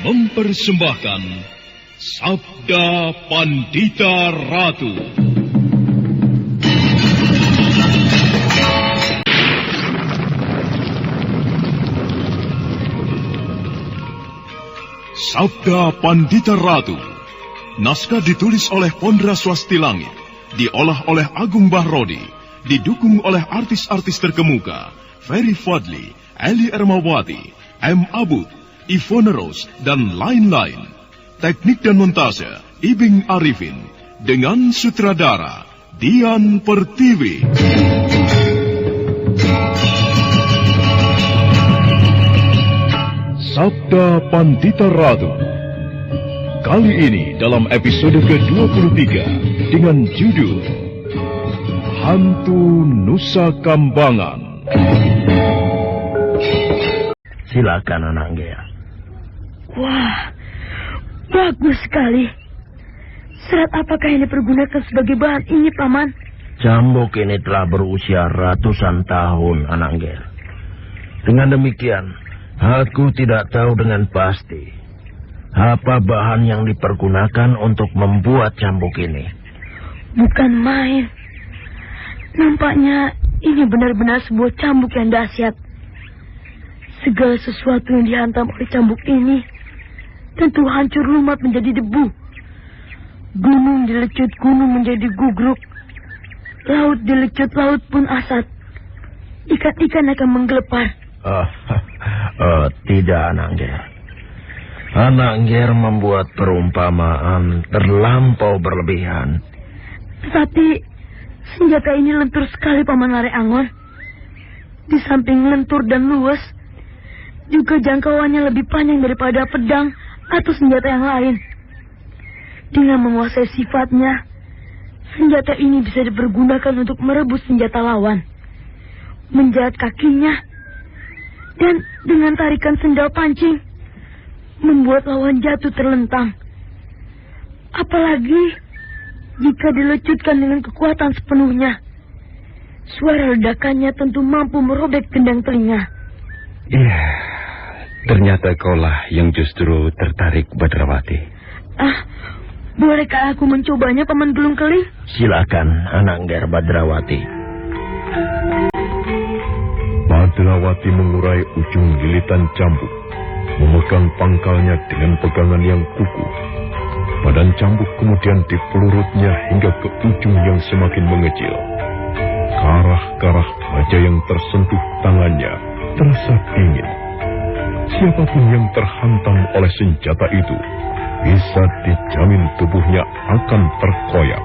mempersembahkan Sabda Pandita Ratu. Sabda Pandita Ratu. Naskah ditulis oleh Pondra Swasti Langit, diolah oleh Agung Bahrodi, didukung oleh artis-artis terkemuka Ferry Fadli, Eli Ermawati, M. Abud, Ivone Rose, dan lain-lain. Teknik dan montase Ibing Arifin, dengan sutradara Dian Pertiwi. Sabda Pandita Ratu. Kali ini dalam episode ke-23 dengan judul Hantu Nusa Kambangan. Silakan Anak Ngger. Wah, bagus sekali. Serat apakah yang dipergunakan sebagai bahan ini, Paman? Cambuk ini telah berusia ratusan tahun, Anak Ngger. Dengan demikian, aku tidak tahu dengan pasti apa bahan yang dipergunakan untuk membuat cambuk ini. Bukan main. Nampaknya ini benar-benar sebuah cambuk yang dahsyat. Segala sesuatu yang dihantam oleh cambuk ini tentu hancur lumat menjadi debu. Gunung dilecut gunung menjadi gugruk. Laut dilecut laut pun asat. Ikan-ikan akan menggelepar. Tidak, Anak Ngger. Anak Ngger membuat perumpamaan terlampau berlebihan. Tetapi senjata ini lentur sekali, Paman Lare Angon. Di samping lentur dan luas, juga jangkauannya lebih panjang daripada pedang atau senjata yang lain. Dengan menguasai sifatnya, senjata ini bisa dipergunakan untuk merebus senjata lawan, menjahat kakinya, dan dengan tarikan sendal pancing, membuat lawan jatuh terlentang. Apalagi jika dilecutkan dengan kekuatan sepenuhnya, suara ledakannya tentu mampu merobek gendang telinga. Iya, ternyata kaulah yang justru tertarik, Badrawati. Bolehkah aku mencobanya, Paman Gelung Keling? Silakan, Anak Ngger Badrawati. Badrawati mengurai ujung lilitan cambuk, memegang pangkalnya dengan pegangan yang kukuh. Badan cambuk kemudian dipelurutnya hingga ke ujung yang semakin mengecil. Karah-karah baja yang tersentuh tangannya terasa dingin. Siapapun yang terhantam oleh senjata itu, bisa dijamin tubuhnya akan terkoyak.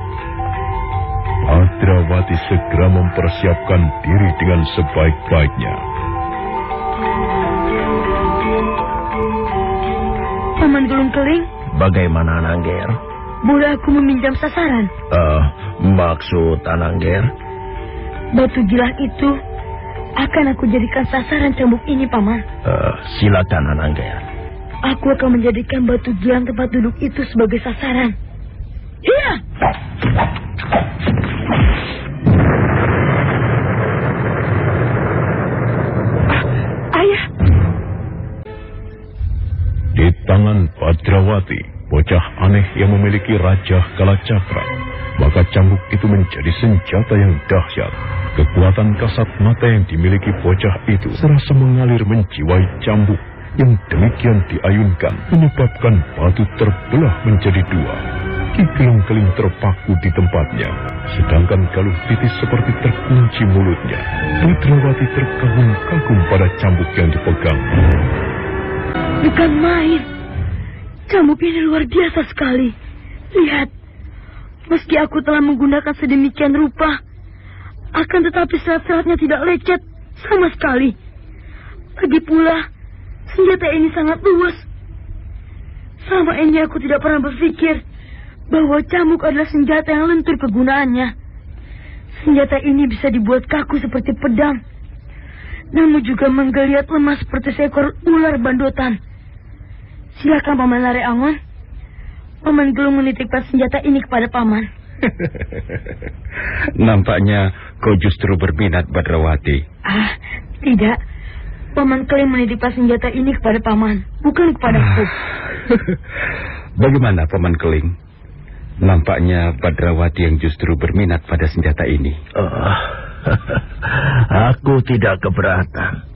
Badrawati segera mempersiapkan diri dengan sebaik-baiknya. Paman Gelung Keling? Bagaimana, Anak Ngger? Boleh aku meminjam sasaran? Maksud Anak Ngger? Batu gilang itu akan aku jadikan sasaran cambuk ini, Paman. Silakan, Anak Ngger. Aku akan menjadikan batu gilang tempat duduk itu sebagai sasaran. Iya! Ayah! Di tangan Badrawati, bocah aneh yang memiliki Raja Kalacakra, maka cambuk itu menjadi senjata yang dahsyat. Kekuatan kasat mata yang dimiliki bocah itu serasa mengalir menjiwai cambuk yang demikian diayunkan, menyebabkan batu terbelah menjadi dua. Ki Gelung Keling terpaku di tempatnya, sedangkan Galuh Titis seperti terkunci mulutnya. Badrawati terkagum-kagum pada cambuk yang dipegang. Bukan main. Cambuk ini luar biasa sekali. Lihat, meski aku telah menggunakan sedemikian rupa, akan tetapi serat-seratnya tidak lecet sama sekali. Lagi pula, senjata ini sangat luas. Selama ini aku tidak pernah berpikir bahwa cambuk adalah senjata yang lentur kegunaannya. Senjata ini bisa dibuat kaku seperti pedang, namun juga menggeliat lemah seperti seekor ular bandotan. Silakan, Paman Lare Angon. Paman Gelung menitipkan senjata ini kepada Paman. Nampaknya kau justru berminat, Badrawati. Tidak. Paman Keling menitipkan senjata ini kepada Paman, bukan kepadaku. Bagaimana Paman Keling? Nampaknya Badrawati yang justru berminat pada senjata ini. Aku tidak keberatan.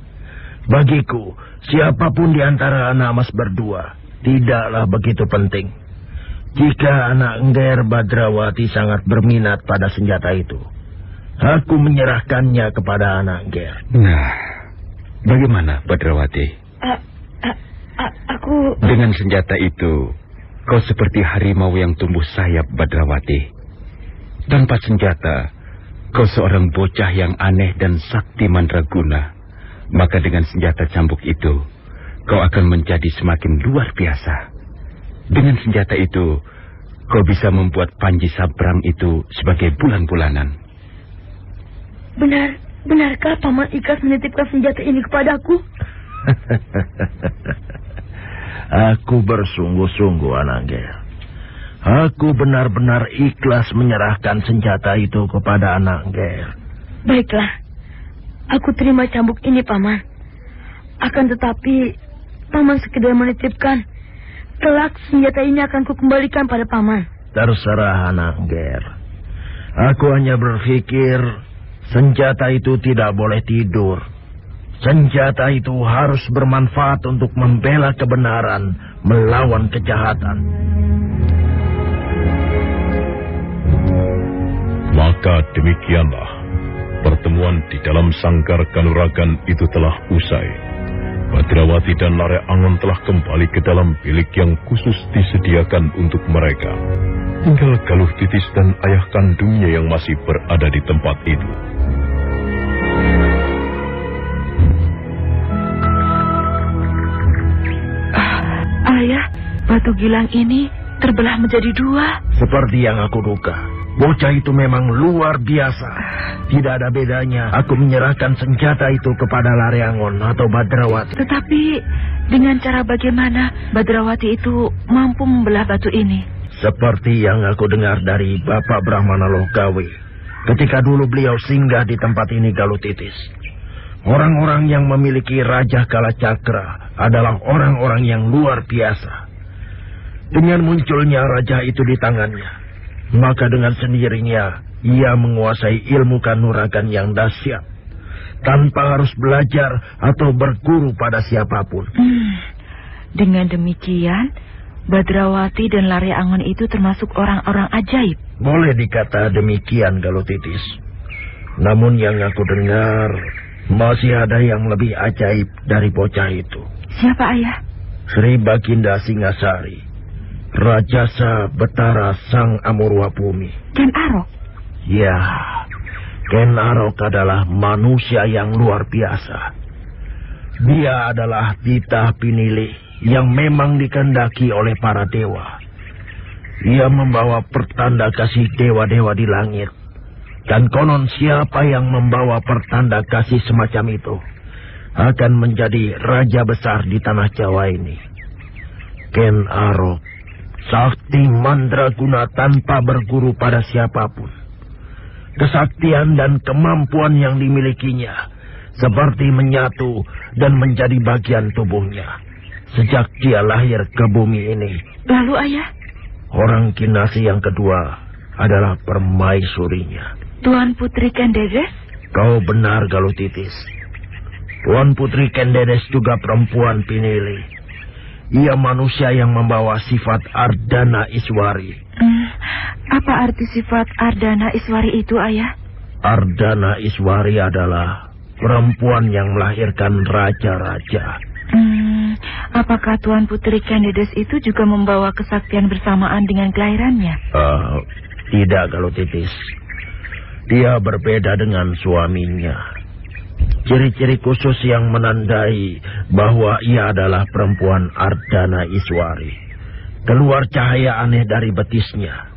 Bagiku, siapapun di antara anak mas berdua tidaklah begitu penting. Jika anak Engger Badrawati sangat berminat pada senjata itu, aku menyerahkannya kepada anak Engger. Nah, bagaimana Badrawati? Aku... Dengan senjata itu, kau seperti harimau yang tumbuh sayap, Badrawati. Tanpa senjata, kau seorang bocah yang aneh dan sakti mandraguna. Maka dengan senjata cambuk itu, kau akan menjadi semakin luar biasa. Dengan senjata itu, kau bisa membuat Panji Sabrang itu sebagai bulan-bulanan. Benarkah Paman ikhlas menitipkan senjata ini kepadaku? Aku bersungguh-sungguh, anak Engger. Aku benar-benar ikhlas menyerahkan senjata itu kepada anak Engger. Baiklah. Aku terima cambuk ini, Paman. Akan tetapi, Paman sekedar menitipkan. Kelak senjata ini akan kukembalikan pada Paman. Terserah, anak Engger. Aku hanya berpikir senjata itu tidak boleh tidur. Senjata itu harus bermanfaat untuk membela kebenaran, melawan kejahatan. Maka demikianlah, pertemuan di dalam sangkar Kanuragan itu telah usai. Badrawati dan Lare Angon telah kembali ke dalam bilik yang khusus disediakan untuk mereka. Tinggal Galuh Titis dan ayah kandungnya yang masih berada di tempat itu. Ayah, batu gilang ini terbelah menjadi dua. Seperti yang aku duga, bocah itu memang luar biasa. Tidak ada bedanya aku menyerahkan senjata itu kepada Lare Angon atau Badrawati. Tetapi dengan cara bagaimana Badrawati itu mampu membelah batu ini? Seperti yang aku dengar dari Bapak Brahmana Lokawi ketika dulu beliau singgah di tempat ini, Galuh Titis. Orang-orang yang memiliki Raja Kalacakra adalah orang-orang yang luar biasa. Dengan munculnya raja itu di tangannya, maka dengan sendirinya ia menguasai ilmu kanuragan yang dahsyat, tanpa harus belajar atau berguru pada siapapun. Dengan demikian, Badrawati dan Lare Angon itu termasuk orang-orang ajaib. Boleh dikata demikian, Galuh Titis. Namun yang aku dengar, masih ada yang lebih ajaib dari bocah itu. Siapa, Ayah? Sri Baginda Singasari, Rajasa Betara Sang Amurwa Bumi. Ken Arok? Ya, Ken Arok adalah manusia yang luar biasa. Dia adalah titah pinilih yang memang dikehendaki oleh para dewa. Ia membawa pertanda kasih dewa-dewa di langit. Dan konon siapa yang membawa pertanda kasih semacam itu akan menjadi raja besar di tanah Jawa ini. Ken Arok, sakti mandraguna tanpa berguru pada siapapun. Kesaktian dan kemampuan yang dimilikinya seperti menyatu dan menjadi bagian tubuhnya sejak dia lahir ke bumi ini. Lalu, Ayah? Orang Kinasi yang kedua adalah permaisurinya, Tuan Putri Kendedes? Kau benar, Galuh Titis. Tuan Putri Kendedes juga perempuan pinilih. Ia manusia yang membawa sifat Ardana Iswari. Apa arti sifat Ardana Iswari itu, Ayah? Ardana Iswari adalah perempuan yang melahirkan raja-raja. Apakah Tuan Putri Kendedes itu juga membawa kesaktian bersamaan dengan kelahirannya? Tidak, Galuh Titis. Dia berbeda dengan suaminya. Ciri-ciri khusus yang menandai bahwa ia adalah perempuan Ardana Iswari. Keluar cahaya aneh dari betisnya.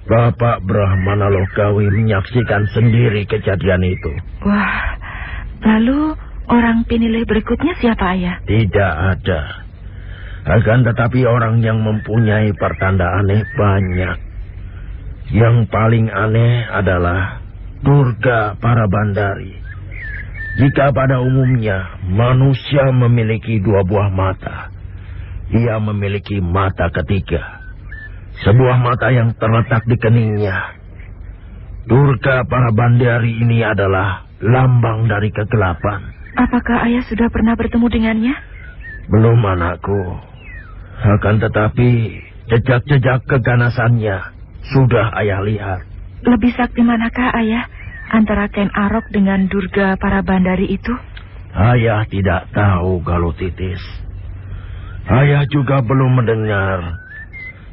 Bapak Brahmana Lokawi menyaksikan sendiri kejadian itu. Wah, lalu orang pinilih berikutnya siapa, Ayah? Tidak ada. Akan tetapi orang yang mempunyai pertanda aneh banyak. Yang paling aneh adalah Durga Parabandari. Jika pada umumnya manusia memiliki dua buah mata, ia memiliki mata ketiga. Sebuah mata yang terletak di keningnya. Durga Parabandari ini adalah lambang dari kegelapan. Apakah ayah sudah pernah bertemu dengannya? Belum, anakku. Akan tetapi jejak-jejak keganasannya sudah ayah lihat. Lebih sakti manakah ayah antara Ken Arok dengan Durga Parabandari itu? Ayah tidak tahu, Galutitis. Ayah juga belum mendengar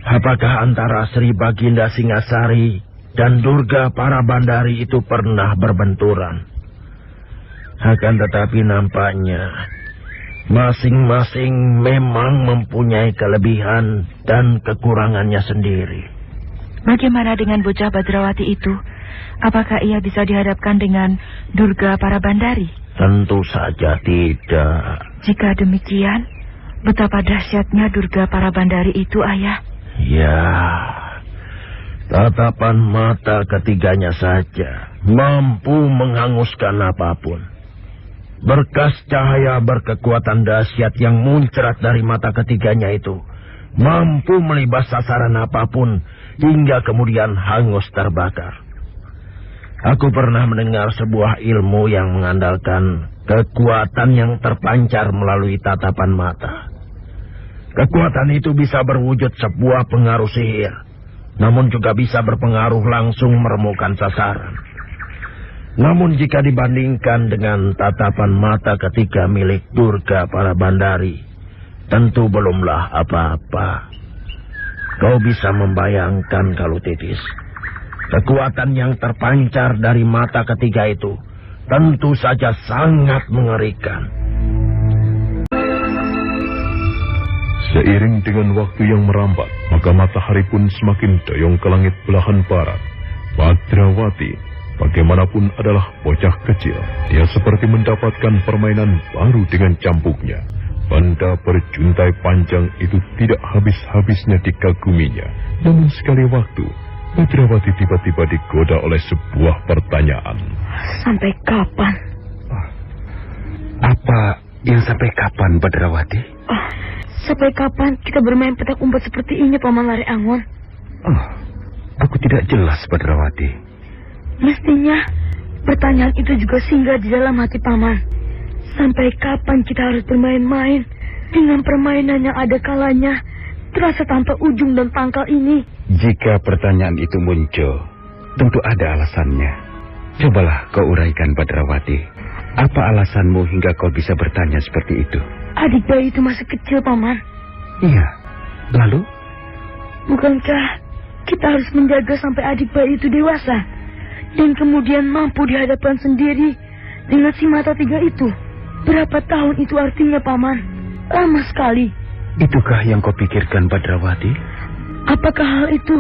apakah antara Sri Baginda Singasari dan Durga Parabandari itu pernah berbenturan. Akan tetapi nampaknya masing-masing memang mempunyai kelebihan dan kekurangannya sendiri. Bagaimana dengan bocah Badrawati itu? Apakah ia bisa dihadapkan dengan Durga Parabandari? Tentu saja tidak. Jika demikian, betapa dahsyatnya Durga Parabandari itu, ayah. Ya, tatapan mata ketiganya saja mampu menghanguskan apapun. Berkas cahaya berkekuatan dahsyat yang muncrat dari mata ketiganya itu mampu melibas sasaran apapun hingga kemudian hangus terbakar. Aku pernah mendengar sebuah ilmu yang mengandalkan kekuatan yang terpancar melalui tatapan mata. Kekuatan itu bisa berwujud sebuah pengaruh sihir, namun juga bisa berpengaruh langsung meremukkan sasaran. Namun jika dibandingkan dengan tatapan mata ketiga milik Durga Parabandari, tentu belumlah apa-apa. Kau bisa membayangkan, Galutitis, kekuatan yang terpancar dari mata ketiga itu tentu saja sangat mengerikan. Seiring dengan waktu yang merambat, maka matahari pun semakin doyong ke langit belahan barat. Badrawati, bagaimanapun adalah bocah kecil. Dia seperti mendapatkan permainan baru dengan cambuknya. Benda berjuntai panjang itu tidak habis-habisnya dikaguminya. Namun sekali waktu, Badrawati tiba-tiba digoda oleh sebuah pertanyaan. Sampai kapan? Apa yang sampai kapan, Badrawati? Sampai kapan kita bermain petak umpet seperti ini, Paman Lare Angon? Aku tidak jelas, Badrawati. Mestinya pertanyaan itu juga singgah di dalam hati Paman. Sampai kapan kita harus bermain-main dengan permainan yang ada kalanya terasa tanpa ujung dan pangkal ini? Jika pertanyaan itu muncul, tentu ada alasannya. Cobalah kau uraikan, Badrawati. Apa alasanmu hingga kau bisa bertanya seperti itu? Adik bayi itu masih kecil, Paman. Iya, lalu? Bukankah kita harus menjaga sampai adik bayi itu dewasa dan kemudian mampu dihadapkan sendiri dengan si mata tiga itu? Berapa tahun itu artinya, Paman? Lama sekali. Itukah yang kau pikirkan, Badrawati? Apakah hal itu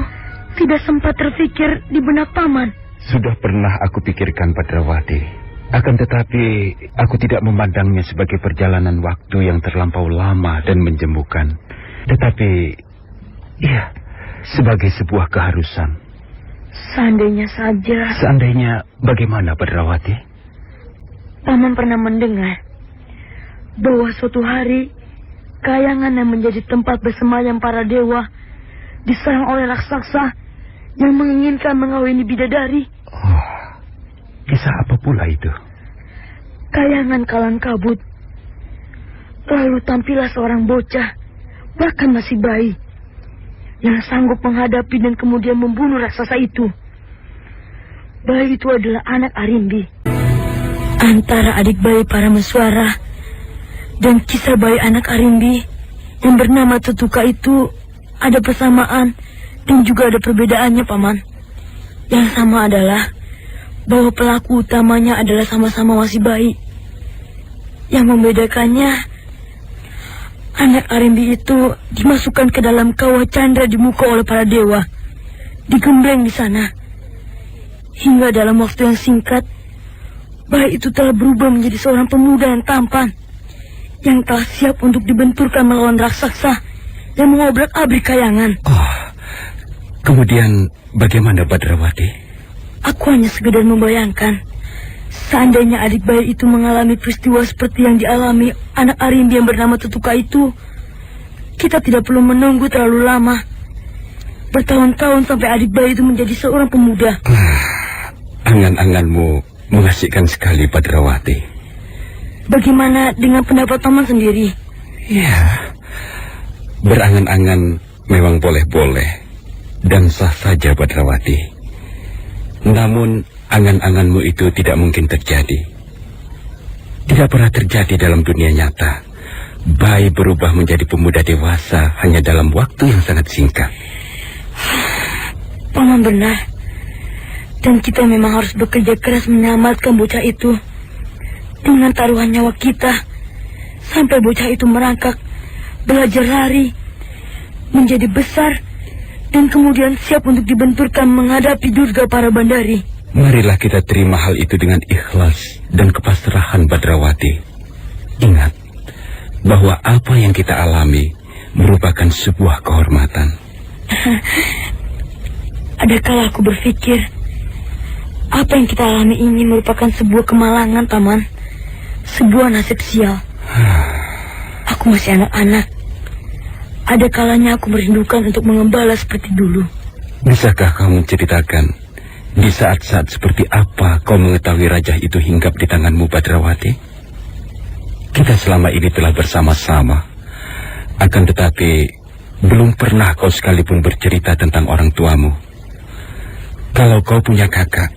tidak sempat terfikir di benak Paman? Sudah pernah aku pikirkan, Badrawati. Akan tetapi, aku tidak memandangnya sebagai perjalanan waktu yang terlampau lama dan menjemukan. Tetapi, iya, sebagai sebuah keharusan. Seandainya saja... Seandainya bagaimana, Badrawati? Paman pernah mendengar bahwa suatu hari kayangan yang menjadi tempat bersemayam para dewa diserang oleh raksasa yang menginginkan mengawini bidadari. Kisah apa pula itu? Kayangan kalang kabut. Lalu tampillah seorang bocah, bahkan masih bayi, yang sanggup menghadapi dan kemudian membunuh raksasa itu. Bayi itu adalah anak Arimbi. Antara adik bayi Parameswara dan kisah bayi anak Arimbi yang bernama Tutuka itu ada persamaan dan juga ada perbedaannya, Paman. Yang sama adalah bahwa pelaku utamanya adalah sama-sama masih bayi. Yang membedakannya, anak Arimbi itu dimasukkan ke dalam kawah candra di muka oleh para dewa, digembleng di sana. Hingga dalam waktu yang singkat, bayi itu telah berubah menjadi seorang pemuda yang tampan, yang telah siap untuk dibenturkan melawan raksasa yang mengobrak-abrik kayangan. Kemudian bagaimana, Badrawati? Aku hanya sekedar membayangkan, seandainya adik bayi itu mengalami peristiwa seperti yang dialami anak Arimbi yang bernama Tutuka itu, kita tidak perlu menunggu terlalu lama. Bertahun-tahun sampai adik bayi itu menjadi seorang pemuda. Angan-anganmu mengasihkan sekali, Badrawati. Bagaimana dengan pendapat Paman sendiri? Ya, berangan-angan memang boleh-boleh dan sah saja, Badrawati. Namun, angan-anganmu itu tidak mungkin terjadi. Tidak pernah terjadi dalam dunia nyata. Bayi berubah menjadi pemuda dewasa hanya dalam waktu yang sangat singkat. Paman benar. Dan kita memang harus bekerja keras menyelamatkan bocah itu. Dengan taruhan nyawa kita. Sampai bocah itu merangkak, belajar lari, menjadi besar, dan kemudian siap untuk dibenturkan menghadapi Durga para Bandari. Marilah kita terima hal itu dengan ikhlas dan kepasrahan, Badrawati. Ingat bahwa apa yang kita alami merupakan sebuah kehormatan. Adakala aku berpikir apa yang kita alami ini merupakan sebuah kemalangan, Paman. Sebuah nasib sial. Aku masih anak-anak. Ada kalanya aku merindukan untuk mengembala seperti dulu. Bisakah kamu ceritakan di saat-saat seperti apa kau mengetahui raja itu hinggap di tanganmu, Badrawati? Kita selama ini telah bersama-sama. Akan tetapi belum pernah kau sekalipun bercerita tentang orang tuamu. Kalau kau punya kakak,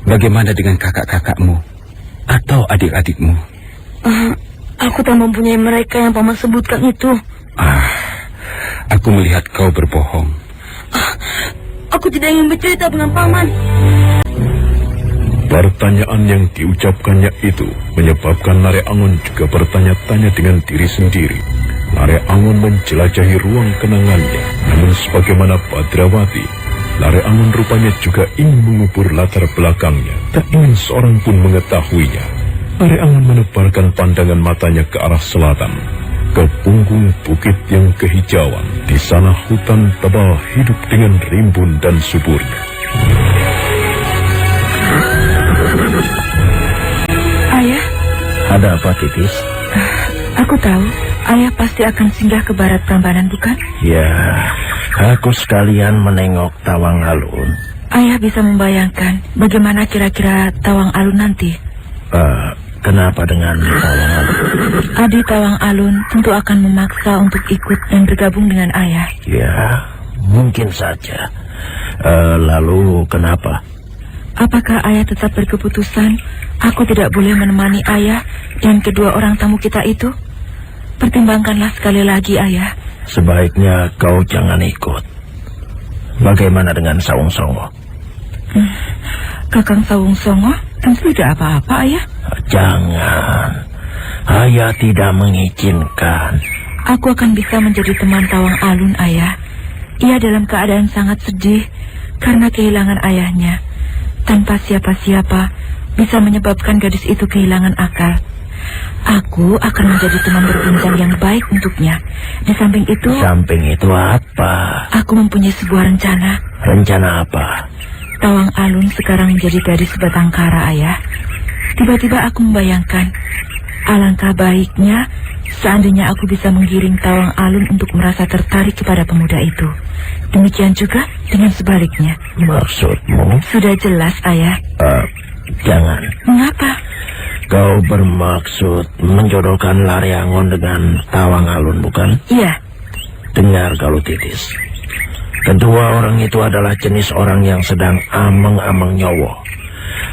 bagaimana dengan kakak-kakakmu atau adik-adikmu? Aku tak mempunyai mereka yang Paman sebutkan itu. Aku melihat kau berbohong. Aku tidak ingin bercerita dengan Paman. Pertanyaan yang diucapkannya itu menyebabkan Lare Angon juga bertanya-tanya dengan diri sendiri. Lare Angon menjelajahi ruang kenangannya. Namun sebagaimana Badrawati, Lare Angon rupanya juga ingin mengubur latar belakangnya. Tak ingin seorang pun mengetahuinya. Lare Angon menebarkan pandangan matanya ke arah selatan, ke punggung bukit yang kehijauan. Di sana hutan tebal hidup dengan rimbun dan suburnya. Ayah? Ada apa, Titis? Aku tahu Ayah pasti akan singgah ke barat Prambanan, bukan? Ya, aku sekalian menengok Tawang Alun. Ayah bisa membayangkan bagaimana kira-kira Tawang Alun nanti. Kenapa dengan Tawang Alun? Adi Tawang Alun tentu akan memaksa untuk ikut dan bergabung dengan Ayah. Ya, mungkin saja. Lalu kenapa? Apakah Ayah tetap berkeputusan aku tidak boleh menemani Ayah dan kedua orang tamu kita itu? Pertimbangkanlah sekali lagi, Ayah. Sebaiknya kau jangan ikut. Bagaimana dengan Sawung Songo? Kakang Sawung Songo tentu tidak apa-apa, Ayah. Jangan. Ayah tidak mengizinkan. Aku akan bisa menjadi teman Tawang Alun, Ayah. Ia dalam keadaan sangat sedih karena kehilangan ayahnya. Tanpa siapa-siapa bisa menyebabkan gadis itu kehilangan akal. Aku akan menjadi teman berbincang yang baik untuknya. Di samping itu... Samping itu apa? Aku mempunyai sebuah rencana. Rencana apa? Tawang Alun sekarang menjadi gadis sebatang kara, Ayah. Tiba-tiba aku membayangkan, alangkah baiknya seandainya aku bisa menggiring Tawang Alun untuk merasa tertarik kepada pemuda itu. Demikian juga dengan sebaliknya. Maksudmu? Sudah jelas, Ayah. Jangan. Mengapa? Kau bermaksud menjodohkan Lare Angon dengan Tawang Alun, bukan? Iya. Dengar kalau Titis. Kedua orang itu adalah jenis orang yang sedang ameng-ameng nyawa.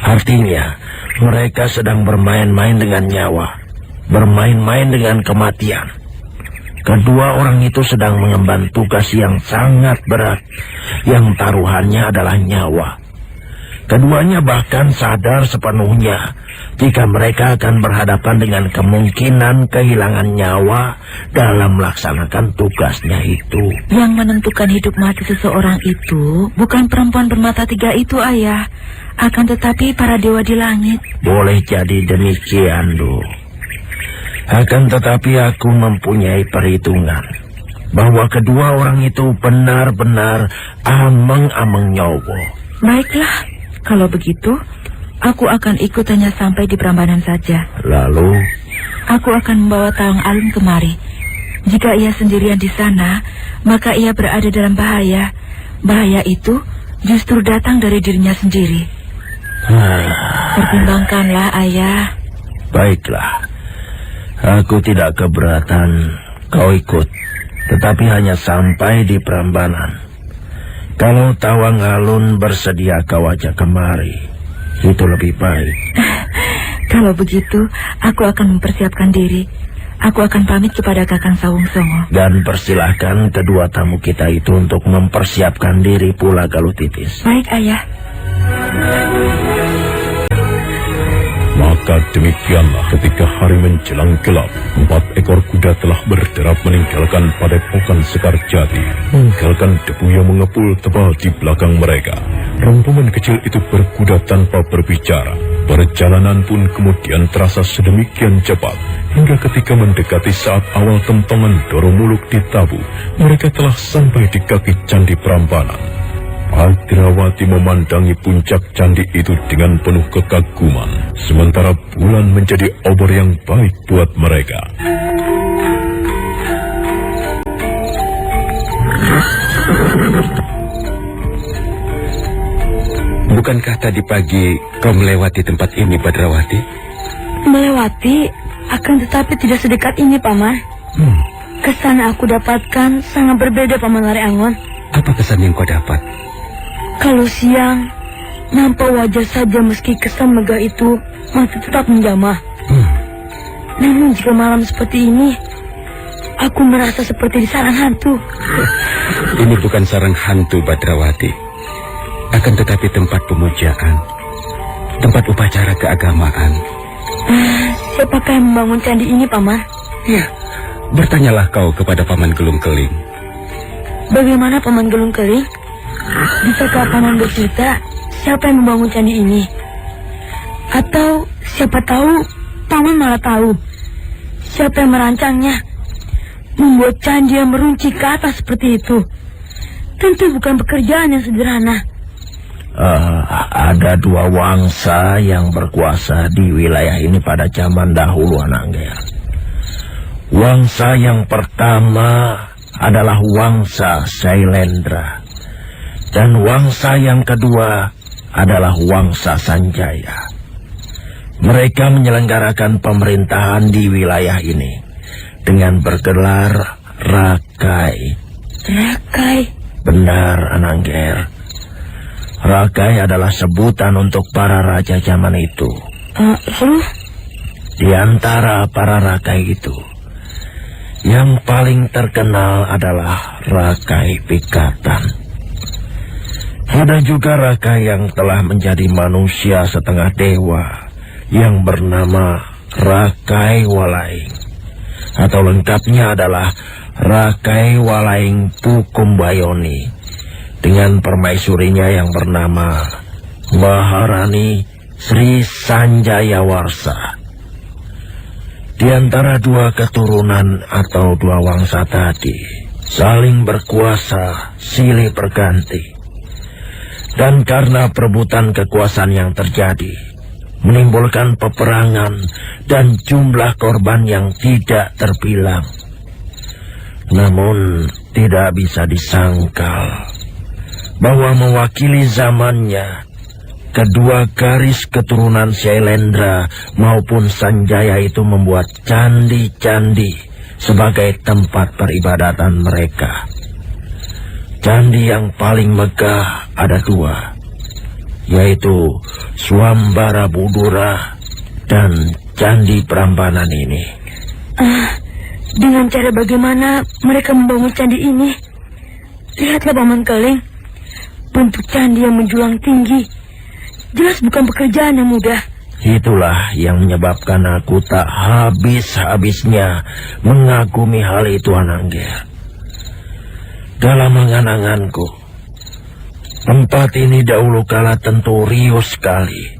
Artinya, mereka sedang bermain-main dengan nyawa. Bermain-main dengan kematian. Kedua orang itu sedang mengemban tugas yang sangat berat, yang taruhannya adalah nyawa. Keduanya bahkan sadar sepenuhnya jika mereka akan berhadapan dengan kemungkinan kehilangan nyawa dalam melaksanakan tugasnya itu. Yang menentukan hidup mati seseorang itu bukan perempuan bermata tiga itu, Ayah. Akan tetapi para dewa di langit. Boleh jadi demikian, Du. Akan tetapi aku mempunyai perhitungan bahwa kedua orang itu benar-benar ameng-ameng nyawa. Baiklah. Kalau begitu, aku akan ikut hanya sampai di Prambanan saja. Lalu? Aku akan membawa Tawang Alun kemari. Jika ia sendirian di sana, maka ia berada dalam bahaya. Bahaya itu justru datang dari dirinya sendiri. Pertimbangkanlah, Ayah. Baiklah, aku tidak keberatan kau ikut, tetapi hanya sampai di Prambanan. Kalau Tawang Alun bersedia kau ajak kemari, itu lebih baik. Kalau begitu, aku akan mempersiapkan diri. Aku akan pamit kepada Kakang Sawung Songo. Dan persilahkan kedua tamu kita itu untuk mempersiapkan diri pula Galutipis. Baik, Ayah. Maka demikianlah ketika hari menjelang gelap, 4 ekor kuda telah berderap meninggalkan padepokan Sekar Jati, meninggalkan debu yang mengepul tebal di belakang mereka. Rombongan kecil itu berkuda tanpa berbicara. Perjalanan pun kemudian terasa sedemikian cepat, hingga ketika mendekati saat awal kentongan Doro Muluk ditabuh, mereka telah sampai di kaki Candi Prambanan. Badrawati memandangi puncak candi itu dengan penuh kekaguman, sementara bulan menjadi obor yang baik buat mereka. Bukankah tadi pagi kau melewati tempat ini, Badrawati? Melewati, akan tetapi tidak sedekat ini, Paman. Kesan aku dapatkan sangat berbeda, Paman Lare Angon. Apa kesan yang kau dapat? Kalau siang, nampak wajar saja meski kesan megah itu masih tetap menjamah. Namun jika malam seperti ini, aku merasa seperti di sarang hantu. Ini bukan sarang hantu, Badrawati. Akan tetapi tempat pemujaan, tempat upacara keagamaan. Siapakah yang membangun candi ini, Paman? Ya, bertanyalah kau kepada Paman Gelung Keling. Bagaimana Paman Gelung Keling? Bisakah Paman bercerita siapa yang membangun candi ini? Atau siapa tahu Paman malah tahu siapa yang merancangnya, membuat candi yang meruncing ke atas seperti itu. Tentu bukan pekerjaan yang sederhana. Ada 2 wangsa yang berkuasa di wilayah ini pada zaman dahulu, Anangger. Wangsa yang pertama adalah Wangsa Sailendra. Dan wangsa yang kedua adalah Wangsa Sanjaya. Mereka menyelenggarakan pemerintahan di wilayah ini dengan bergelar Rakai. Rakai? Benar, Anangger. Rakai adalah sebutan untuk para raja zaman itu. Di antara para Rakai itu, yang paling terkenal adalah Rakai Pikatan. Ada juga Rakai yang telah menjadi manusia setengah dewa yang bernama Rakai Walaing. Atau lengkapnya adalah Rakai Walaing Pukumbayoni dengan permaisurinya yang bernama Maharani Sri Sanjaya Warsa. Di antara 2 keturunan atau 2 wangsa tadi saling berkuasa silih berganti. Dan karena perebutan kekuasaan yang terjadi, menimbulkan peperangan dan jumlah korban yang tidak terbilang. Namun, tidak bisa disangkal bahwa mewakili zamannya, kedua garis keturunan Sailendra maupun Sanjaya itu membuat candi-candi sebagai tempat peribadatan mereka. Candi yang paling megah ada 2, yaitu Swambara Budura dan Candi Prambanan ini. Dengan cara bagaimana mereka membangun candi ini? Lihatlah Paman Keling, bentuk candi yang menjulang tinggi. Jelas bukan pekerjaan yang mudah. Itulah yang menyebabkan aku tak habis-habisnya mengagumi hal itu, Anangger. Dalam angan-anganku, tempat ini dahulu kala tentu riuh sekali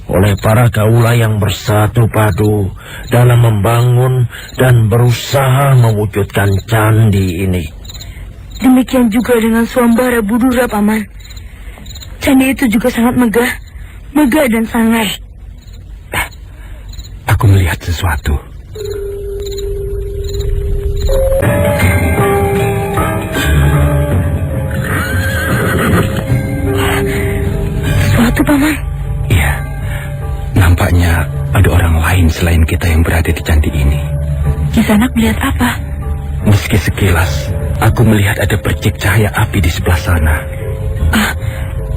oleh para kaula yang bersatu padu dalam membangun dan berusaha mewujudkan candi ini. Demikian juga dengan Swambara Budura, Paman. Candi itu juga sangat megah dan sangai. Aku melihat sesuatu. Paman? Iya, nampaknya ada orang lain selain kita yang berada di candi ini. Kisanak melihat apa? Meski sekilas, aku melihat ada percik cahaya api di sebelah sana.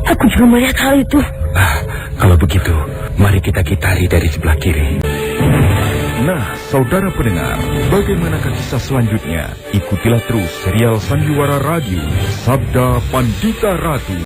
Aku juga melihat hal itu. Kalau begitu, mari kita gitari dari sebelah kiri. Nah, saudara pendengar, bagaimanakah kisah selanjutnya? Ikutilah terus serial Sandiwara Radio, Sabda Pandita Ratu.